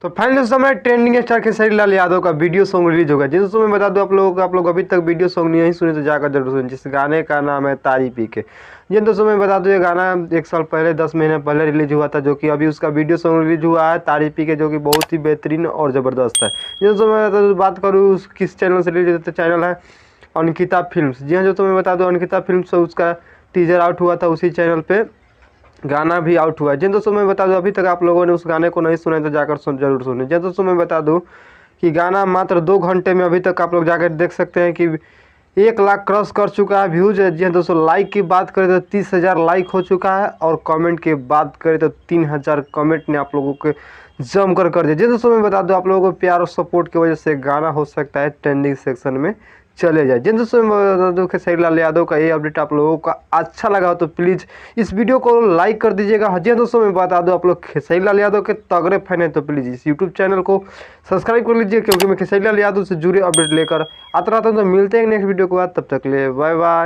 तो फाइनली उस समय ट्रेंडिंग स्टार खेसारी लाल यादव का वीडियो सॉन्ग रिलीज होगा। जिस समय बता दूं आप लोगों को, आप लोग अभी तक वीडियो सॉन्ग नहीं सुने तो जाकर जरूर सुने। जिस गाने का नाम है तारी पी के। जिन दोस्तों मैं बता दूं ये गाना 1 साल पहले 10 महीने पहले रिलीज हुआ था, जो कि अभी उसका वीडियो सॉन्ग रिलीज हुआ है तारी पी के, जो कि बहुत ही बेहतरीन और ज़बरदस्त है। जिन दोस्तों मैं बात करूँ किस चैनल से रिलीज होता, चैनल है अंकिता फिल्म्स। जी हाँ, जो तुम्हें बता दूं अंकिता फिल्म्स से उसका टीजर आउट हुआ था, उसी चैनल पे गाना भी आउट हुआ है। जिन दोस्तों मैं बता दूं अभी तक आप लोगों ने उस गाने को नहीं सुना है तो जाकर जरूर सुने। जिन दोस्तों मैं बता दूं कि गाना मात्र 2 घंटे में अभी तक आप लोग जाकर देख सकते हैं कि 1 लाख क्रॉस कर चुका है व्यूज है। जी हाँ दोस्तों, लाइक की बात करें तो 30,000 लाइक हो चुका है, और कमेंट की बात करें तो 3,000 कमेंट ने आप लोगों को जम कर दिया। जी दोस्तों मैं बता दूं आप लोगों को प्यार और सपोर्ट की वजह से गाना हो सकता है ट्रेंडिंग सेक्शन में चले जाए। जिन दोस्तों मैं बता दूं खेसारी लाल यादव का ये अपडेट आप लोगों का अच्छा लगा हो तो प्लीज़ इस वीडियो को लाइक कर दीजिएगा। जी दोस्तों मैं बता दूं आप लोग खेसारी लाल यादव के तगड़े फैन हैं तो प्लीज़ इस यूट्यूब चैनल को सब्सक्राइब कर लीजिए, क्योंकि मैं खेसारी लाल यादव से जुड़े अपडेट लेकर आता रहता हूं। तो मिलते हैं नेक्स्ट वीडियो के बाद, तब तक के लिए बाय बाय।